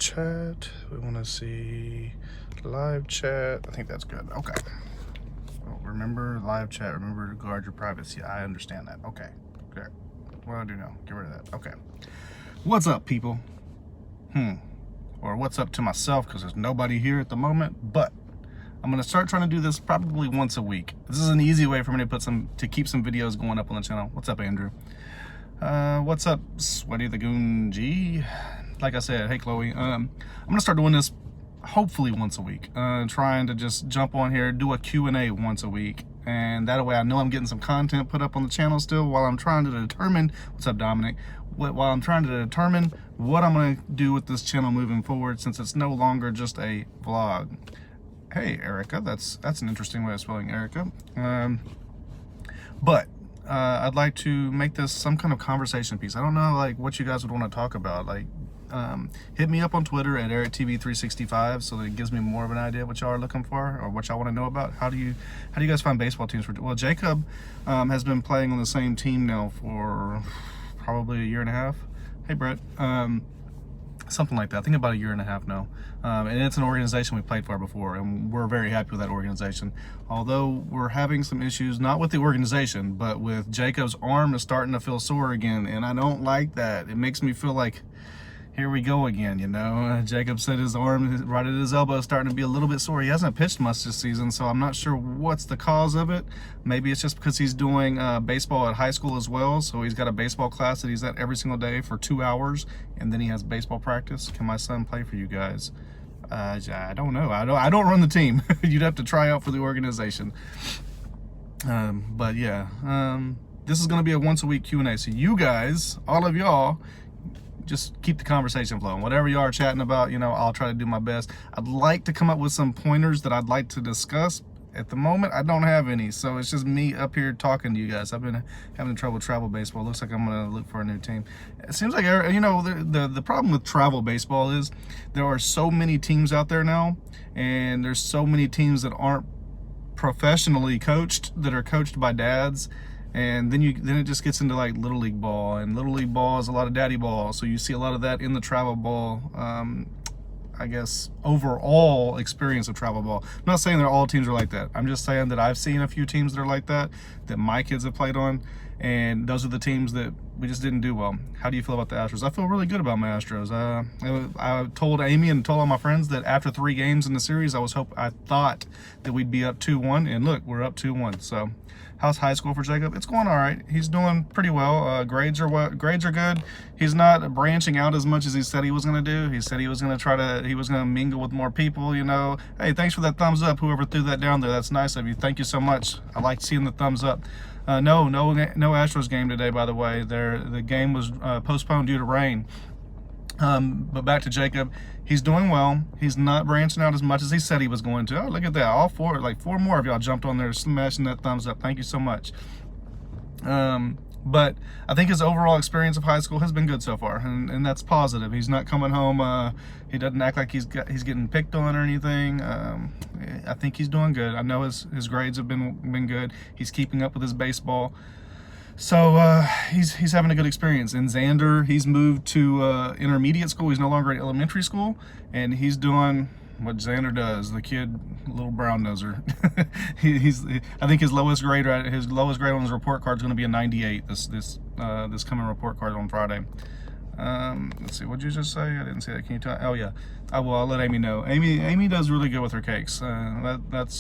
chat. We want to see live chat. I think that's good. Okay. Well, remember live chat. Remember to guard your privacy. I understand that. Okay. Good. What do I do now? Get rid of that. Okay. What's up, people? Or what's up to myself, because there's nobody here at the moment. But I'm gonna start trying to do this probably once a week. This is an easy way for me to keep some videos going up on the channel. What's up, Andrew? What's up, Sweaty the Goon G? Like I said, hey Chloe. I'm gonna start doing this hopefully once a week. Trying to just jump on here, do a Q&A once a week, and that way I know I'm getting some content put up on the channel still while I'm trying to determine, what's up Dominic, while I'm trying to determine what I'm gonna do with this channel moving forward, since it's no longer just a vlog. Hey Erica, that's an interesting way of spelling Erica. But I'd like to make this some kind of conversation piece. I don't know like what you guys would want to talk about. Like hit me up on Twitter at EricTV365 so that it gives me more of an idea what y'all are looking for or what y'all want to know about. How do you guys find baseball teams? Well, Jacob has been playing on the same team now for probably a year and a half. Hey Brett. Something like that. I think about a year and a half now. And it's an organization we played for before, and we're very happy with that organization. Although we're having some issues, not with the organization, but with Jacob's arm is starting to feel sore again, and I don't like that. It makes me feel like, here we go again, you know. Jacob said his arm right at his elbow is starting to be a little bit sore. He hasn't pitched much this season, so I'm not sure what's the cause of it. Maybe it's just because he's doing baseball at high school as well, so he's got a baseball class that he's at every single day for 2 hours, and then he has baseball practice. Can my son play for you guys? I don't know. I don't run the team. You'd have to try out for the organization. But yeah, this is going to be a once a week Q&A. So you guys, all of y'all, just keep the conversation flowing. Whatever you are chatting about, you know, I'll try to do my best. I'd like to come up with some pointers that I'd like to discuss. At the moment, I don't have any, so it's just me up here talking to you guys. I've been having trouble with travel baseball. Looks like I'm gonna look for a new team. It seems like, you know, the problem with travel baseball is there are so many teams out there now, and there's so many teams that aren't professionally coached, that are coached by dads. And then it just gets into like little league ball, and little league ball is a lot of daddy ball, so you see a lot of that in the travel ball I guess overall experience of travel ball. I'm not saying that all teams are like that. I'm just saying that I've seen a few teams that are like that my kids have played on, and those are the teams that we just didn't do well. How do you feel about the Astros? I feel really good about my Astros. I told Amy and told all my friends that after 3 games in the series, I thought that we'd be up 2-1, and look, we're up 2-1. So how's high school for Jacob? It's going all right. He's doing pretty well. Grades are good. He's not branching out as much as he said he was going to do. He said he was going to mingle with more people, you know. Hey, thanks for that thumbs up, whoever threw that down there. That's nice of you. Thank you so much. I like seeing the thumbs up. No Astros game today, by the way. The game was postponed due to rain. But back to Jacob, he's doing well. He's not branching out as much as he said he was going to. Oh, look at that. All 4 more of y'all jumped on there smashing that thumbs up. Thank you so much. But I think his overall experience of high school has been good so far, and that's positive. He's not coming home. He doesn't act like he's getting picked on or anything. I think he's doing good. I know his grades have been good. He's keeping up with his baseball. So he's having a good experience. And Xander, he's moved to intermediate school. He's no longer at elementary school, and he's doing what Xander does. The kid, little brown noser. I think his lowest grade on his report card is going to be a 98. This coming report card on Friday. Let's see. What'd you just say? I didn't see that. Can you tell? Oh yeah. I'll let Amy know. Amy does really good with her cakes.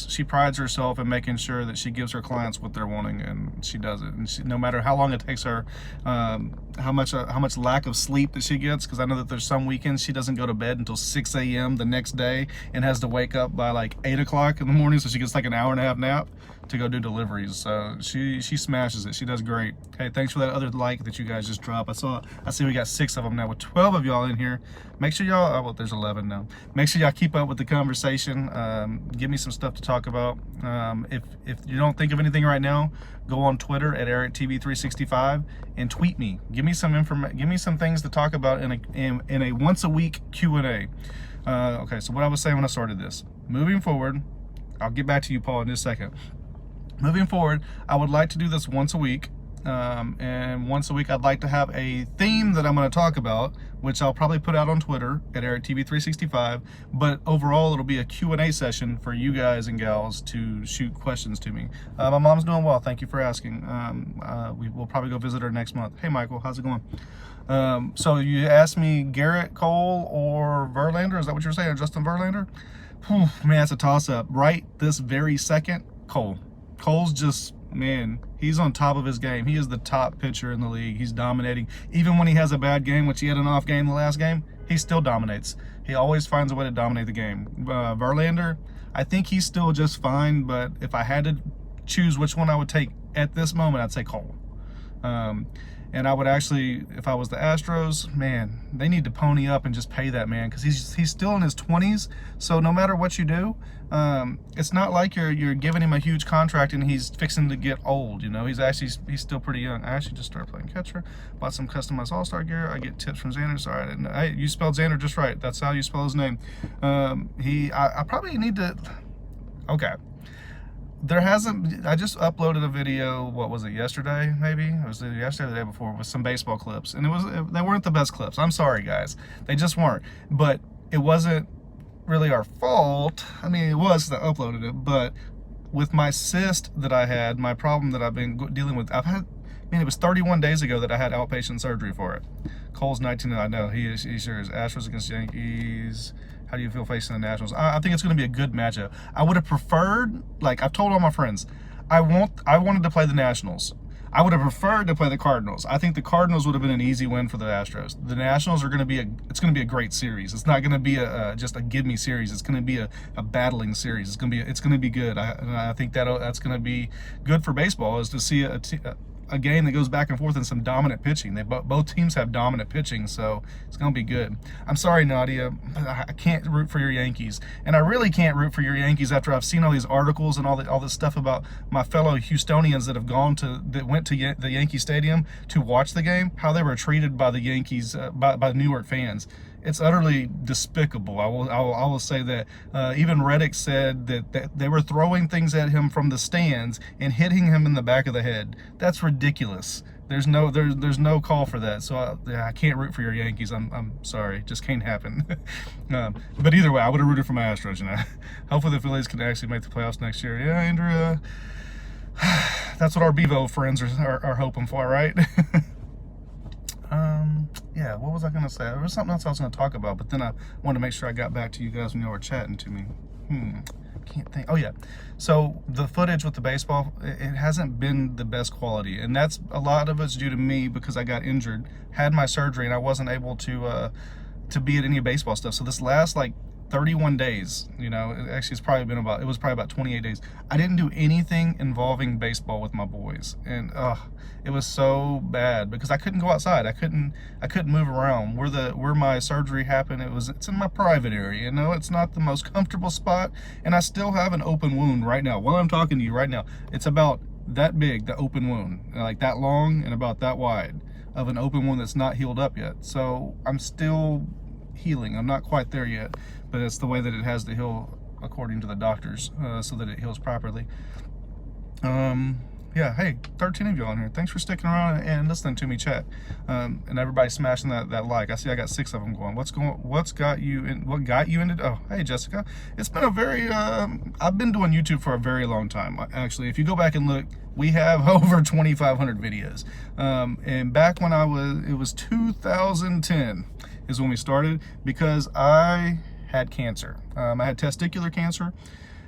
She prides herself in making sure that she gives her clients what they're wanting, and she does it. And no matter how long it takes her, how much lack of sleep that she gets, because I know that there's some weekends she doesn't go to bed until 6 a.m. the next day and has to wake up by like 8 o'clock in the morning, so she gets like an hour-and-a-half nap to go do deliveries. So she smashes it. She does great. Hey, thanks for that other like that you guys just dropped. I see we got 6 of them now with 12 of y'all in here. Make sure y'all, oh, well, there's 11 now. Make sure y'all keep up with the conversation. Give me some stuff to talk about. If you don't think of anything right now, go on Twitter at EricTV365 and tweet me. Give me some things to talk about in a once a week Q&A. Okay, so what I was saying when I started this, moving forward, I'll get back to you, Paul, in just a second. Moving forward, I would like to do this once a week. And once a week I'd like to have a theme that I'm going to talk about, which I'll probably put out on Twitter at EricTV365. But overall, it'll be a Q&A session for you guys and gals to shoot questions to me. My mom's doing well. Thank you for asking. We will probably go visit her next month. Hey, Michael, how's it going? So you asked me Garrett Cole or Verlander. Is that what you're saying? Or Justin Verlander? Whew, man, it's a toss-up. Right this very second, Cole. Cole's just, man, he's on top of his game. He is the top pitcher in the league. He's dominating. Even when he has a bad game, which he had an off game the last game, he still dominates. He always finds a way to dominate the game. Verlander, I think he's still just fine, but if I had to choose which one I would take at this moment, I'd say Cole. And I would actually, if I was the Astros, man, they need to pony up and just pay that man, because he's still in his 20s. So no matter what you do, it's not like you're giving him a huge contract and he's fixing to get old. You know, he's still pretty young. I actually just started playing catcher, bought some customized All-Star gear. I get tips from Xander. Sorry, I didn't know. Hey, you spelled Xander just right. That's how you spell his name. I probably need to. Okay. I just uploaded a video, what was it, yesterday, maybe? It was yesterday or the day before, with some baseball clips. And they weren't the best clips. I'm sorry, guys. They just weren't. It wasn't really our fault. I mean, it was that I uploaded it, but with my cyst that I had, my problem that I've been dealing with, it was 31 days ago that I had outpatient surgery for it. Cole's 19, I know, he sure is. Astros against Yankees. How do you feel facing the Nationals? I think it's going to be a good matchup. I would have preferred, like I've told all my friends, I wanted to play the Nationals. I would have preferred to play the Cardinals. I think the Cardinals would have been an easy win for the Astros. The Nationals are going to be it's going to be a great series. It's not going to be just a give me series. It's going to be a battling series. It's going to be good. I think that's going to be good for baseball, is to see a game that goes back and forth in some dominant pitching. Both teams have dominant pitching, so it's going to be good. I'm sorry, Nadia, but I can't root for your Yankees. And I really can't root for your Yankees after I've seen all these articles and all this stuff about my fellow Houstonians that went to the Yankee Stadium to watch the game, how they were treated by the Yankees, by Newark fans. It's utterly despicable. I will say that. Even Reddick said that they were throwing things at him from the stands and hitting him in the back of the head. That's ridiculous. There's no call for that. So I can't root for your Yankees. I'm sorry, it just can't happen. But either way, I would have rooted for my Astros. You know, hopefully the Phillies can actually make the playoffs next year. Yeah, Andrew. That's what our Bevo friends are hoping for, right? Yeah, what was I going to say? There was something else I was going to talk about, but then I wanted to make sure I got back to you guys when you were chatting to me. Can't think. Oh, yeah. So the footage with the baseball, it hasn't been the best quality, and that's a lot of it's due to me because I got injured, had my surgery, and I wasn't able to be at any baseball stuff. So this last, 31 days, you know, actually it was probably about 28 days. I didn't do anything involving baseball with my boys, and it was so bad because I couldn't go outside. I couldn't move around. Where my surgery happened, it's in my private area. You know, it's not the most comfortable spot, and I still have an open wound right now. While I'm talking to you right now, it's about that big, the open wound, like that long and about that wide of an open wound that's not healed up yet. So I'm still healing. I'm not quite there yet, but it's the way that it has to heal according to the doctors, so that it heals properly. Yeah, hey, 13 of you on here. Thanks for sticking around and listening to me chat. And everybody smashing that like. I see I got 6 of them going. What got you into? Oh, hey, Jessica. It's been a very, I've been doing YouTube for a very long time. Actually, if you go back and look, we have over 2,500 videos. And back when it was 2010 is when we started, because I had cancer. I had testicular cancer.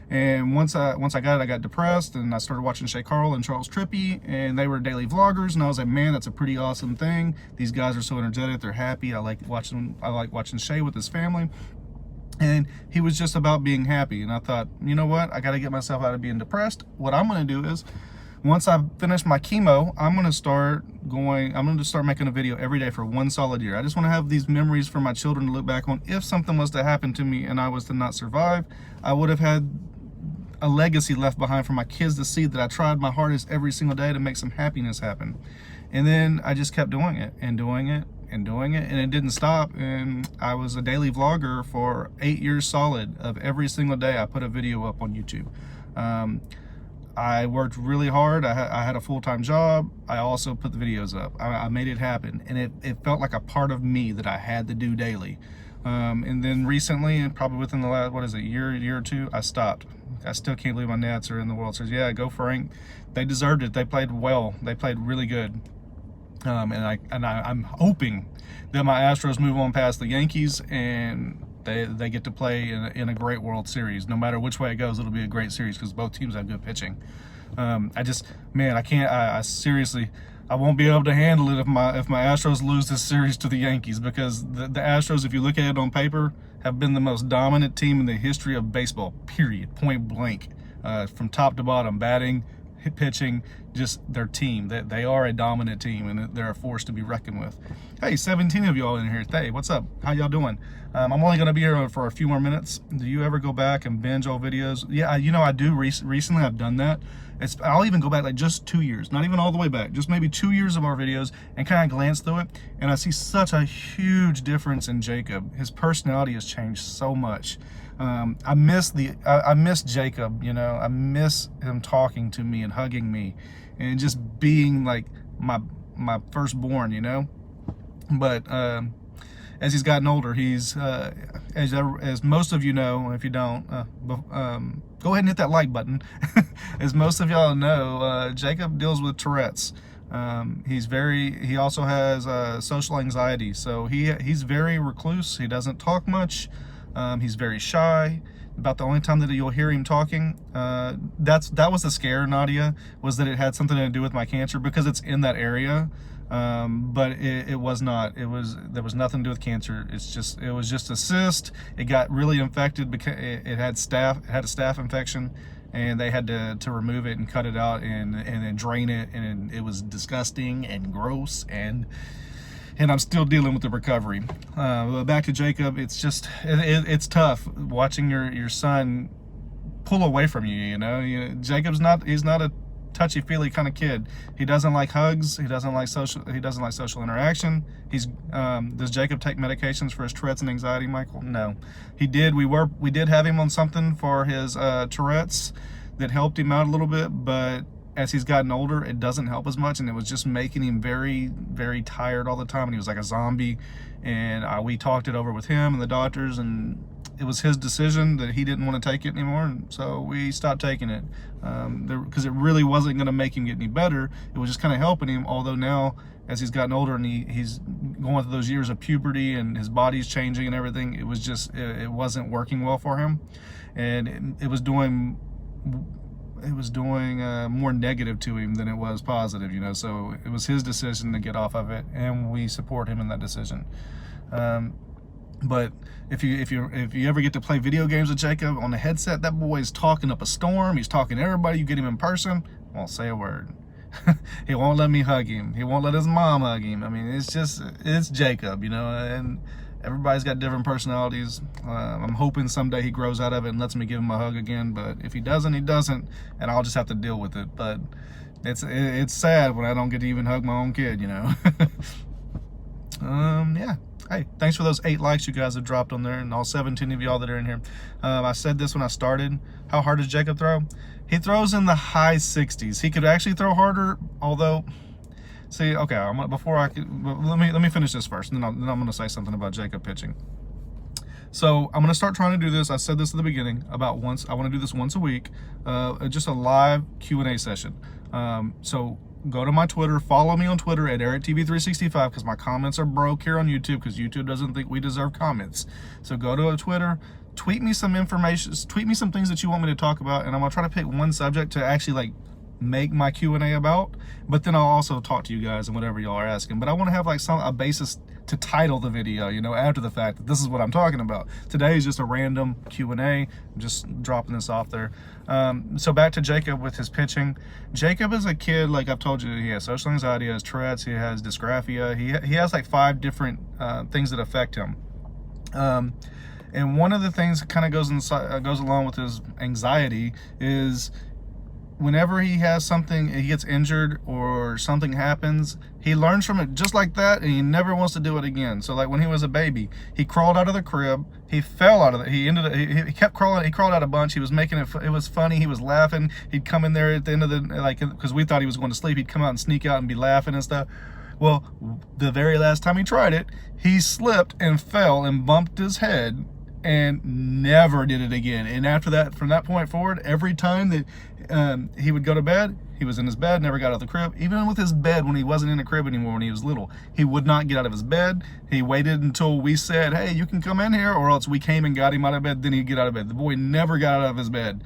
And once I got it, I got depressed, and I started watching Shay Carl and Charles Trippy, and they were daily vloggers, and I was like, man, that's a pretty awesome thing. These guys are so energetic, they're happy. I like watching Shay with his family. And he was just about being happy. And I thought, you know what? I got to get myself out of being depressed. What I'm going to do is, once I've finished my chemo, I'm going to start making a video every day for 1 solid year. I just want to have these memories for my children to look back on. If something was to happen to me and I was to not survive, I would have had a legacy left behind for my kids to see that I tried my hardest every single day to make some happiness happen. And then I just kept doing it and doing it and doing it, and it didn't stop. And I was a daily vlogger for 8 years solid. Of every single day I put a video up on YouTube. I worked really hard. I had a full-time job. I also put the videos up. I made it happen, and it felt like a part of me that I had to do daily. And then recently, and probably within the last, what is it, year or two, I stopped. I still can't believe my Nats are in the World Series. Yeah, go Frank. They deserved it. They played well. They played really good. I'm hoping that my Astros move on past the Yankees and they get to play in a great World Series. No matter which way it goes, it'll be a great series because both teams have good pitching. I can't. I seriously, I won't be able to handle it if my Astros lose this series to the Yankees, because the Astros, if you look at it on paper, have been the most dominant team in the history of baseball. Period. Point blank. From top to bottom, batting, pitching, just their team. They are a dominant team, and they're a force to be reckoned with. Hey, 17 of y'all in here. Hey, what's up? How y'all doing? I'm only going to be here for a few more minutes. Do you ever go back and binge old videos? Yeah, I do. Recently, I've done that. I'll even go back like just 2 years, not even all the way back, just maybe 2 years of our videos, and kind of glance through it, and I see such a huge difference in Jacob. His personality has changed so much. I miss Jacob, I miss him talking to me and hugging me and just being like my firstborn, but as he's gotten older, he's as most of you know. If you don't, go ahead and hit that like button. As most of y'all know, Jacob deals with Tourette's. He also has social anxiety, so he's very recluse. He doesn't talk much. He's very shy. About the only time that you'll hear him talking, that was the scare, Nadia, was that it had something to do with my cancer, because it's in that area. But it was not. There was nothing to do with cancer. It was just a cyst. It got really infected because it had a staph infection, and they had to remove it and cut it out and then drain it, and it was disgusting and gross, and I'm still dealing with the recovery. But back to Jacob, it's tough watching your son pull away from you. Jacob's he's not a touchy-feely kind of kid. He doesn't like hugs. He doesn't like social interaction. Does Jacob take medications for his Tourette's and anxiety, Michael? No. He did. We did have him on something for his Tourette's that helped him out a little bit, but as he's gotten older, it doesn't help as much, and it was just making him very, very tired all the time, and he was like a zombie. And we talked it over with him and the doctors, and it was his decision that he didn't want to take it anymore, and so we stopped taking it because it really wasn't going to make him get any better. It was just kind of helping him, although now as he's gotten older and he's going through those years of puberty and his body's changing and everything, it wasn't working well for him, and it was doing more negative to him than it was positive, so it was his decision to get off of it, and we support him in that decision. But if you ever get to play video games with Jacob on the headset, that boy's talking up a storm. He's talking to everybody. You get him in person, won't say a word. He won't let me hug him. He won't let his mom hug him. I mean, it's Jacob, and everybody's got different personalities. I'm hoping someday he grows out of it and lets me give him a hug again. But if he doesn't, he doesn't, and I'll just have to deal with it. But it's sad when I don't get to even hug my own kid, Yeah. Hey, thanks for those 8 likes you guys have dropped on there, and all 17 of y'all that are in here. I said this when I started. How hard does Jacob throw? He throws in the high 60s. He could actually throw harder, although. See, okay. Let me finish this first, and then I'm going to say something about Jacob pitching. So I'm going to start trying to do this. I said this at the beginning I want to do this once a week, just a live Q&A session. So go to my Twitter, follow me on Twitter at EricTV365, because my comments are broke here on YouTube, because YouTube doesn't think we deserve comments. So go to Twitter, tweet me some information, tweet me some things that you want me to talk about, and I'm going to try to pick one subject to actually make my Q&A about, but then I'll also talk to you guys and whatever y'all are asking. But I want to have a basis to title the video, after the fact, that this is what I'm talking about. Today is just a random Q&A. I'm just dropping this off there. So back to Jacob with his pitching. Jacob is a kid, like I've told you, he has social anxiety, he has Tourette's, he has dysgraphia. He has 5 different things that affect him. And one of the things that kind of goes along with his anxiety is whenever he has something, he gets injured or something happens, he learns from it just like that, and he never wants to do it again. So like when he was a baby, he crawled out of the crib, he fell out of it, he kept crawling, he crawled out a bunch, he was making it was funny, he was laughing, he'd come in there at the end of the, like, because we thought he was going to sleep, he'd come out and sneak out and be laughing and stuff. Well, the very last time he tried it, he slipped and fell and bumped his head and never did it again. And after that, from that point forward, every time that he would go to bed, he was in his bed, never got out of the crib. Even with his bed, when he wasn't in a crib anymore, when he was little, he would not get out of his bed. He waited until we said, hey, you can come in here, or else we came and got him out of bed, then he'd get out of bed. The boy never got out of his bed.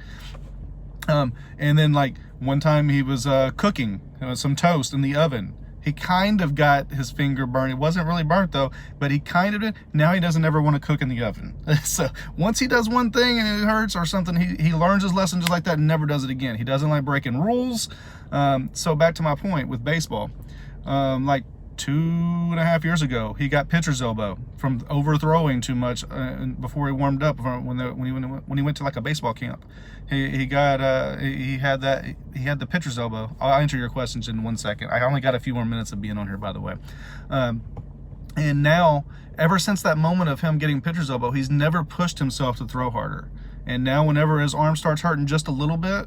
And then like one time he was cooking some toast in the oven. He kind of got his finger burned. It wasn't really burnt though, but he kind of did. Now he doesn't ever want to cook in the oven. So once he does one thing and it hurts or something, he learns his lesson just like that and never does it again. He doesn't like breaking rules. So back to my point with baseball, like 2.5 years ago, he got pitcher's elbow from overthrowing too much before he warmed up. When he went to like a baseball camp, he had the pitcher's elbow. I'll answer your questions in 1 second. I only got a few more minutes of being on here, by the way. And now, ever since that moment of him getting pitcher's elbow, he's never pushed himself to throw harder. And now, whenever his arm starts hurting just a little bit,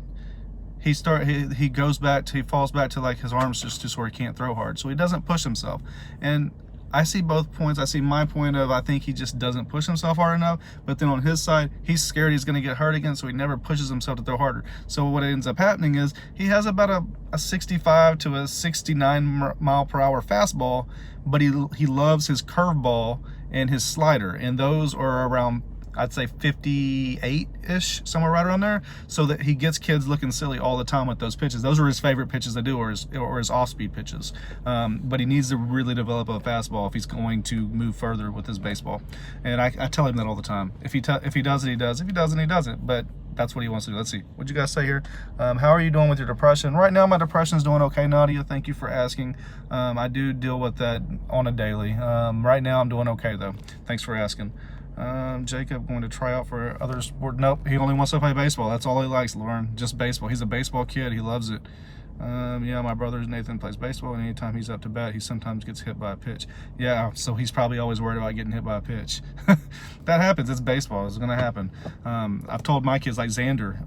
he falls back to like his arms just where he can't throw hard, so he doesn't push himself. And I see both points. I see my point of, I think he just doesn't push himself hard enough, but then on his side, he's scared he's going to get hurt again, so he never pushes himself to throw harder. So what ends up happening is he has about a 65 to a 69 mile per hour fastball, but he loves his curveball and his slider, and those are around, I'd say 58-ish, somewhere right around there, so that he gets kids looking silly all the time with those pitches. Those are his favorite pitches to do, or his off-speed pitches. But he needs to really develop a fastball if he's going to move further with his baseball. And I tell him that all the time. If he does it, he does. If he doesn't, he doesn't. But that's what he wants to do. Let's see. What'd you guys say here? How are you doing with your depression? Right now, my depression is doing okay, Nadia. Thank you for asking. I do deal with that on a daily. Right now, I'm doing okay, though. Thanks for asking. Jacob going to try out for other sport. Nope, he only wants to play baseball. That's all he likes, Lauren. Just baseball. He's a baseball kid. He loves it. Yeah, my brother Nathan plays baseball, and anytime he's up to bat, he sometimes gets hit by a pitch. Yeah, so he's probably always worried about getting hit by a pitch. That happens. It's baseball. It's going to happen. I've told my kids, like Xander,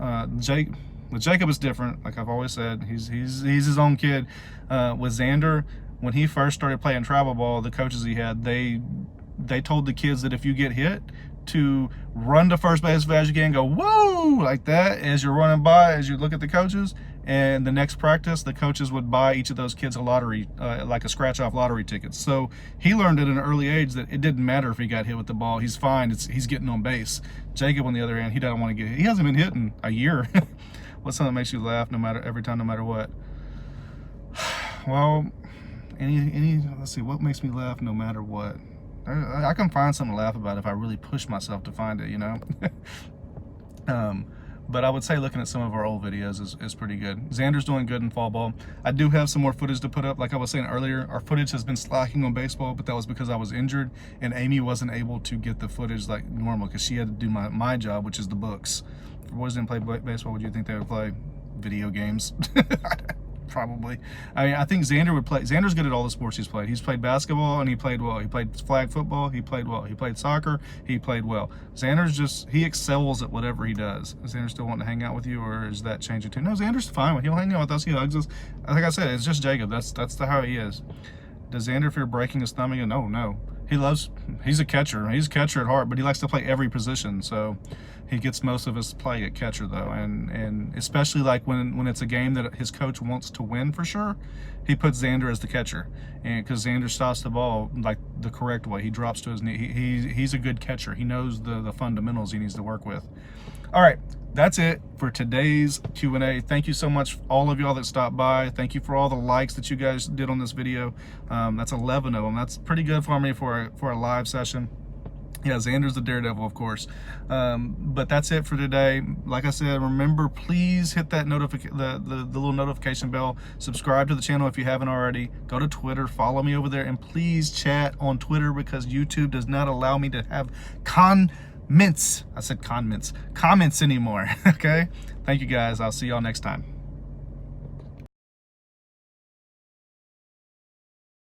with Jacob is different. Like I've always said, he's his own kid. With Xander, when he first started playing travel ball, the coaches he had, they told the kids that if you get hit, to run to first base as fast as you can, go whoa like that as you're running by, as you look at the coaches. And the next practice, the coaches would buy each of those kids a lottery, like a scratch-off lottery ticket. So he learned at an early age that it didn't matter if he got hit with the ball. He's fine. He's getting on base. Jacob, on the other hand, he doesn't want to get hit. He hasn't been hit in a year. What's something that makes you laugh every time, no matter what? Well, let's see, what makes me laugh no matter what? I can find something to laugh about if I really push myself to find it, you know? But I would say looking at some of our old videos is pretty good. Xander's doing good in fall ball. I do have some more footage to put up. Like I was saying earlier, our footage has been slacking on baseball, but that was because I was injured and Amy wasn't able to get the footage like normal because she had to do my job, which is the books. If boys didn't play baseball, would you think they would play video games? Probably. I mean, I think Xander would play. Xander's good at all the sports he's played. He's played basketball and he played well. He played flag football. He played well. He played soccer. He played well. Xander's he excels at whatever he does. Is Xander still wanting to hang out with you, or is that changing too? No, Xander's fine. He'll hang out with us. He hugs us. Like I said, it's just Jacob. That's how he is. Does Xander fear breaking his thumb again? No. He's a catcher. He's a catcher at heart, but he likes to play every position. So he gets most of his play at catcher though. And especially like when it's a game that his coach wants to win for sure, he puts Xander as the catcher. And because Xander stops the ball like the correct way, he drops to his knee. He's a good catcher. He knows the fundamentals he needs to work with. All right. That's it for today's Q&A. Thank you so much, all of y'all that stopped by. Thank you for all the likes that you guys did on this video. That's 11 of them. That's pretty good for me for a live session. Yeah, Xander's the daredevil, of course. But that's it for today. Like I said, remember, please hit that the little notification bell. Subscribe to the channel if you haven't already. Go to Twitter, follow me over there, and please chat on Twitter because YouTube does not allow me to have comments anymore. Okay, thank you guys. I'll see y'all next time.